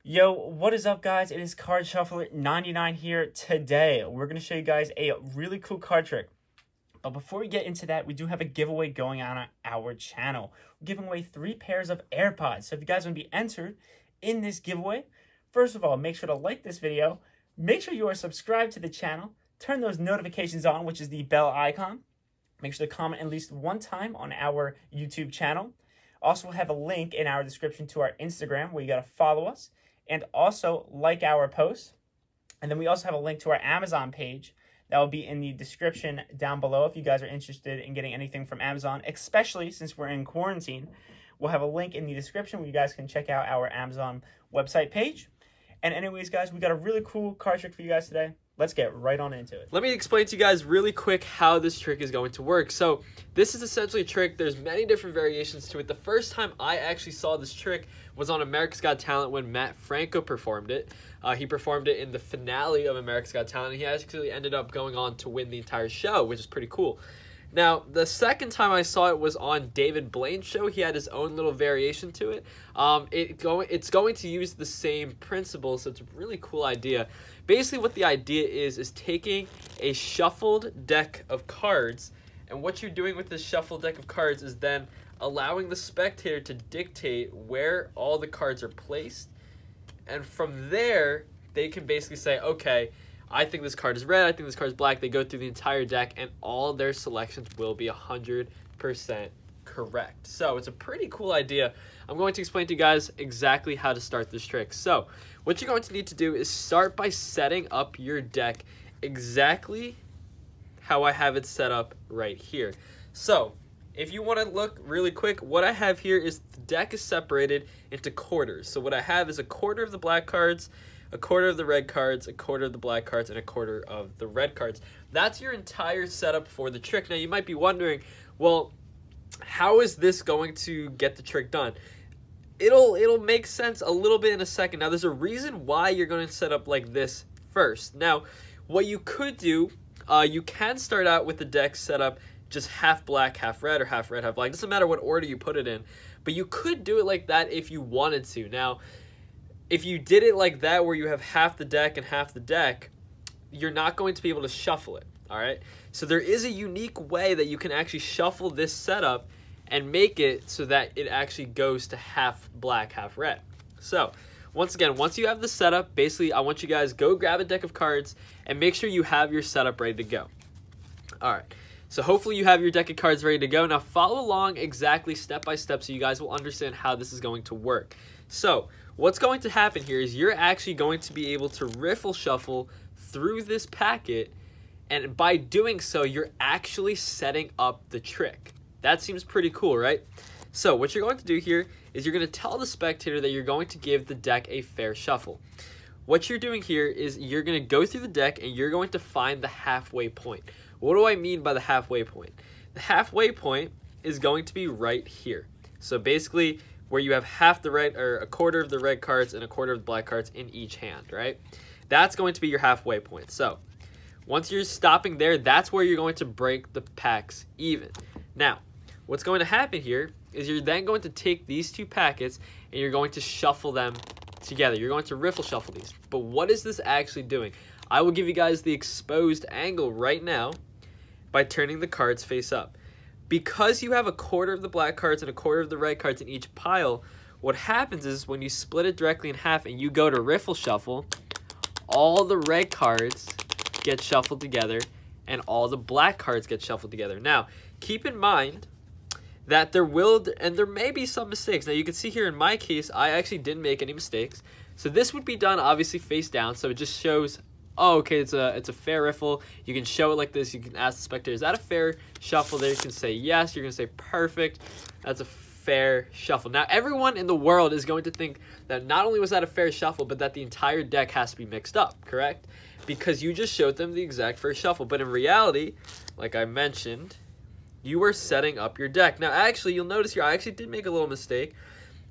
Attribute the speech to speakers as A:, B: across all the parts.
A: Yo, what is up, guys? It is Card Shuffler 99 here. Today, we're going to show you guys a really cool card trick. But before we get into that, we do have a giveaway going on our channel. We're giving away 3 pairs of AirPods. So if you guys want to be entered in this giveaway, first of all, make sure to like this video. Make sure you are subscribed to the channel. Turn those notifications on, which is the bell icon. Make sure to comment at least one time on our YouTube channel. Also, we'll have a link in our description to our Instagram where you got to follow us. And also like our post. And then we also have a link to our Amazon page that will be in the description down below if you guys are interested in getting anything from Amazon, especially since we're in quarantine. We'll have a link in the description where you guys can check out our Amazon website page. And anyways, guys, we got a really cool card trick for you guys today. Let's get right on into it.
B: Let me explain to you guys really quick how this trick is going to work. So this is essentially a trick. There's many different variations to it. The first time I actually saw this trick was on America's Got Talent when Matt Franco performed it. He performed it in the finale of America's Got Talent. He actually ended up going on to win the entire show, which is pretty cool. Now, the second time I saw it was on David Blaine's show. He had his own little variation to it. It's going to use the same principle, so it's a really cool idea. Basically, what the idea is taking a shuffled deck of cards, and what you're doing with this shuffled deck of cards is then allowing the spectator to dictate where all the cards are placed, and from there, they can basically say, okay, I think this card is red, I think this card is black. They go through the entire deck, and all their selections will be 100% correct. So it's a pretty cool idea. I'm going to explain to you guys exactly how to start this trick. So what you're going to need to do is start by setting up your deck exactly how I have it set up right here. So if you want to look really quick, what I have here is the deck is separated into quarters. So what I have is a quarter of the black cards, a quarter of the red cards, a quarter of the black cards, and a quarter of the red cards. That's your entire setup for the trick. Now, you might be wondering, well, how is this going to get the trick done? It'll make sense a little bit in a second. Now, there's a reason why you're going to set up like this first. Now, what you could do, you can start out with the deck set up just half black, half red, or half red, half black. It doesn't matter what order you put it in, but you could do it like that if you wanted to. Now, if you did it like that where you have half the deck and half the deck, you're not going to be able to shuffle it, all right? So there is a unique way that you can actually shuffle this setup and make it so that it actually goes to half black, half red. So once again, once you have the setup, basically I want you guys go grab a deck of cards and make sure you have your setup ready to go. All right, so hopefully you have your deck of cards ready to go. Now follow along exactly step by step so you guys will understand how this is going to work. So what's going to happen here is you're actually going to be able to riffle shuffle through this packet, and by doing so, you're actually setting up the trick. That seems pretty cool, right? So what you're going to do here is you're going to tell the spectator that you're going to give the deck a fair shuffle. What you're doing here is you're going to go through the deck and you're going to find the halfway point. What do I mean by the halfway point? The halfway point is going to be right here. So basically, where you have half the red, or a quarter of the red cards and a quarter of the black cards in each hand, right? That's going to be your halfway point. So once you're stopping there, that's where you're going to break the packs even. Now, what's going to happen here is you're then going to take these two packets and you're going to shuffle them together. You're going to riffle shuffle these. But what is this actually doing? I will give you guys the exposed angle right now by turning the cards face up. Because you have a quarter of the black cards and a quarter of the red cards in each pile, what happens is when you split it directly in half and you go to riffle shuffle, all the red cards get shuffled together and all the black cards get shuffled together. Now, keep in mind that there may be some mistakes. Now, you can see here in my case, I actually didn't make any mistakes. So this would be done obviously face down, so it just shows, oh, okay, it's a fair riffle. You can show it like this. You can ask the spectator, is that a fair shuffle? There you can say yes. You're going to say perfect. That's a fair shuffle. Now, everyone in the world is going to think that not only was that a fair shuffle, but that the entire deck has to be mixed up, correct? Because you just showed them the exact fair shuffle. But in reality, like I mentioned, you are setting up your deck. Now, actually, you'll notice here, I actually did make a little mistake.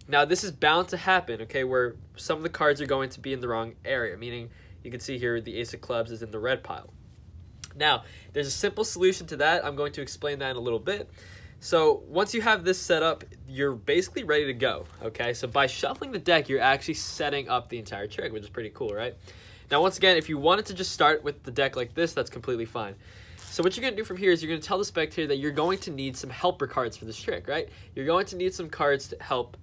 B: Now, this is bound to happen, okay, where some of the cards are going to be in the wrong area, meaning you can see here the Ace of Clubs is in the red pile. Now, there's a simple solution to that. I'm going to explain that in a little bit. So once you have this set up, you're basically ready to go, okay? So by shuffling the deck, you're actually setting up the entire trick, which is pretty cool, right? Now, once again, if you wanted to just start with the deck like this, that's completely fine. So what you're going to do from here is you're going to tell the spectator that you're going to need some helper cards for this trick, right? You're going to need some cards to help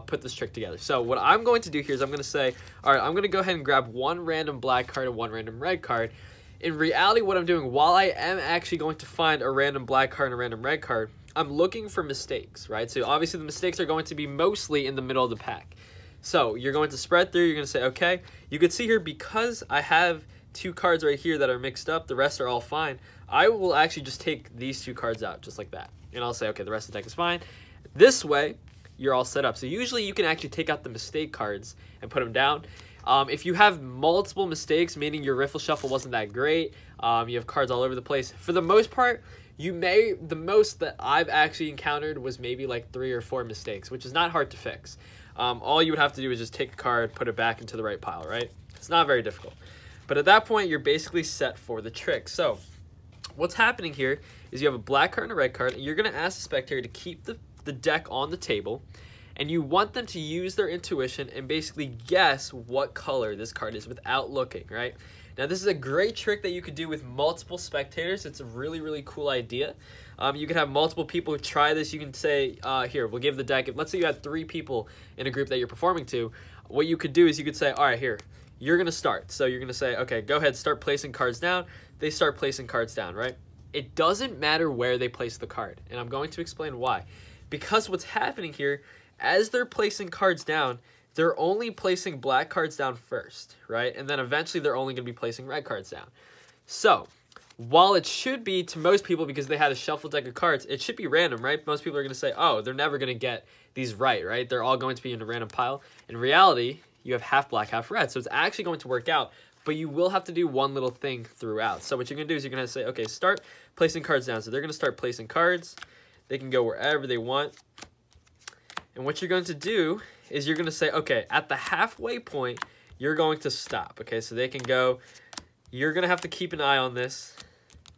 B: put this trick together. So what I'm going to do here is I'm going to say, all right, I'm going to go ahead and grab one random black card and one random red card. In reality, what I'm doing, while I am actually going to find a random black card and a random red card, I'm looking for mistakes, right? So obviously the mistakes are going to be mostly in the middle of the pack. So you're going to spread through, you're going to say, okay, you can see here, because I have two cards right here that are mixed up, the rest are all fine, I will actually just take these two cards out, just like that. And I'll say, okay, the rest of the deck is fine. This way, you're all set up. So usually you can actually take out the mistake cards and put them down. If you have multiple mistakes, meaning your riffle shuffle wasn't that great, you have cards all over the place, for the most part, the most that I've actually encountered was maybe like 3 or 4 mistakes, which is not hard to fix. All you would have to do is just take a card, put it back into the right pile, right? It's not very difficult. But at that point, you're basically set for the trick. So what's happening here is you have a black card and a red card, and you're going to ask the spectator to keep the deck on the table, and you want them to use their intuition and basically guess what color this card is without looking, right? Now, this is a great trick that you could do with multiple spectators. It's a really, really cool idea. You can have multiple people try this. You can say, here, we'll give the deck. Let's say you had 3 people in a group that you're performing to. What you could do is you could say, all right, here, you're going to start. So you're going to say, okay, go ahead, start placing cards down. They start placing cards down, right? It doesn't matter where they place the card, and I'm going to explain why. Because what's happening here, as they're placing cards down, they're only placing black cards down first, right? And then eventually they're only going to be placing red cards down. So while it should be to most people, because they had a shuffled deck of cards, it should be random, right? Most people are going to say, oh, they're never going to get these right? They're all going to be in a random pile. In reality, you have half black, half red. So it's actually going to work out, but you will have to do one little thing throughout. So what you're going to do is you're going to say, okay, start placing cards down. So they're going to start placing cards. They can go wherever they want. And what you're going to do is you're going to say, okay, at the halfway point, you're going to stop. Okay, so they can go. You're going to have to keep an eye on this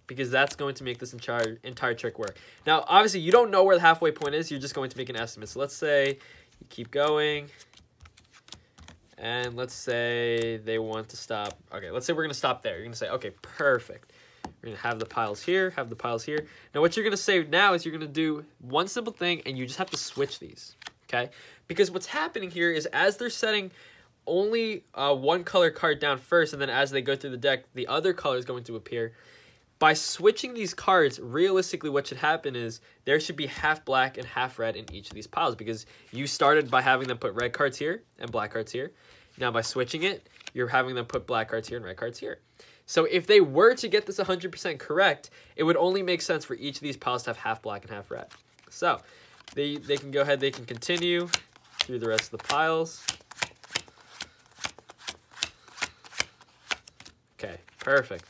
B: because that's going to make this entire trick work. Now, obviously, you don't know where the halfway point is. You're just going to make an estimate. So let's say you keep going. And let's say they want to stop. Okay, let's say we're going to stop there. You're going to say, okay, perfect. We're going to have the piles here, have the piles here. Now, what you're going to say now is you're going to do one simple thing, and you just have to switch these, okay? Because what's happening here is as they're setting only one color card down first, and then as they go through the deck, the other color is going to appear. By switching these cards, realistically what should happen is there should be half black and half red in each of these piles because you started by having them put red cards here and black cards here. Now, by switching it, you're having them put black cards here and red cards here. So if they were to get this 100% correct, it would only make sense for each of these piles to have half black and half red. So they can go ahead, they can continue through the rest of the piles. Okay, perfect.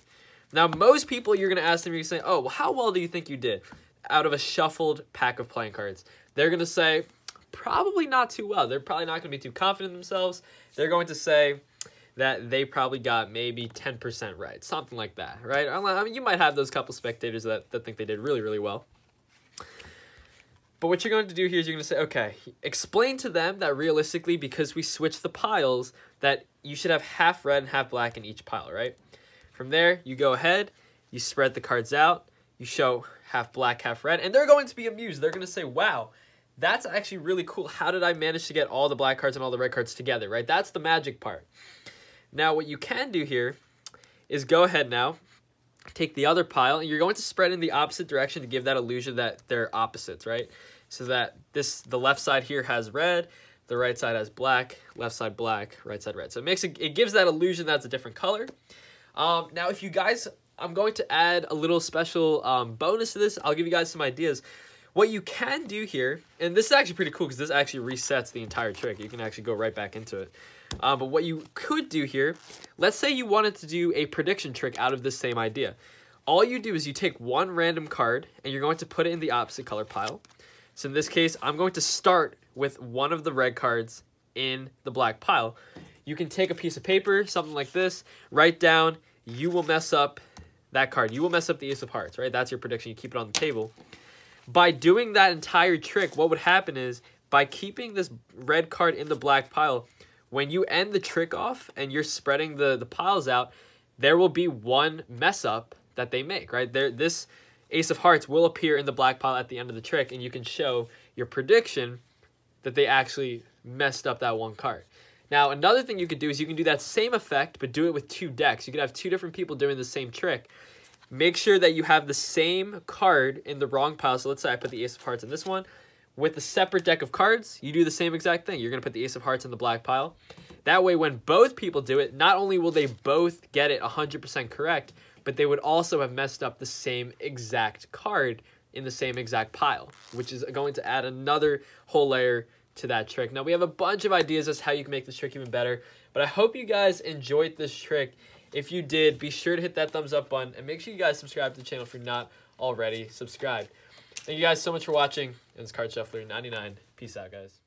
B: Now, most people, you're going to ask them, you're going to say, oh, well, how well do you think you did out of a shuffled pack of playing cards? They're going to say, probably not too well. They're probably not going to be too confident in themselves. They're going to say that they probably got maybe 10% right, something like that, right? I mean, you might have those couple spectators that think they did really, really well. But what you're going to do here is you're going to say, okay, explain to them that realistically, because we switched the piles, that you should have half red and half black in each pile, right? From there, you go ahead, you spread the cards out, you show half black, half red, and they're going to be amused. They're going to say, wow, that's actually really cool. How did I manage to get all the black cards and all the red cards together, right? That's the magic part. Now, what you can do here is go ahead now, take the other pile, and you're going to spread in the opposite direction to give that illusion that they're opposites, right? So that the left side here has red, the right side has black, left side black, right side red. So it gives that illusion that's a different color. Now, if you guys, I'm going to add a little special bonus to this. I'll give you guys some ideas. What you can do here, and this is actually pretty cool because this actually resets the entire trick. You can actually go right back into it. But what you could do here, let's say you wanted to do a prediction trick out of this same idea. All you do is you take one random card and you're going to put it in the opposite color pile. So in this case, I'm going to start with one of the red cards in the black pile. You can take a piece of paper, something like this, write down, you will mess up that card. You will mess up the Ace of Hearts, right? That's your prediction. You keep it on the table. By doing that entire trick, what would happen is, by keeping this red card in the black pile, when you end the trick off and you're spreading the piles out, there will be one mess up that they make, right? This Ace of Hearts will appear in the black pile at the end of the trick, and you can show your prediction that they actually messed up that one card. Now, another thing you could do is you can do that same effect, but do it with 2 decks. You could have 2 different people doing the same trick. Make sure that you have the same card in the wrong pile. So let's say I put the Ace of Hearts in this one. With a separate deck of cards, you do the same exact thing. You're going to put the Ace of Hearts in the black pile. That way, when both people do it, not only will they both get it 100% correct, but they would also have messed up the same exact card in the same exact pile, which is going to add another whole layer to that trick. Now, we have a bunch of ideas as to how you can make this trick even better, but I hope you guys enjoyed this trick. If you did, be sure to hit that thumbs up button, and make sure you guys subscribe to the channel if you're not already subscribed. Thank you guys so much for watching, and it's Card Shuffler 99. Peace out, guys.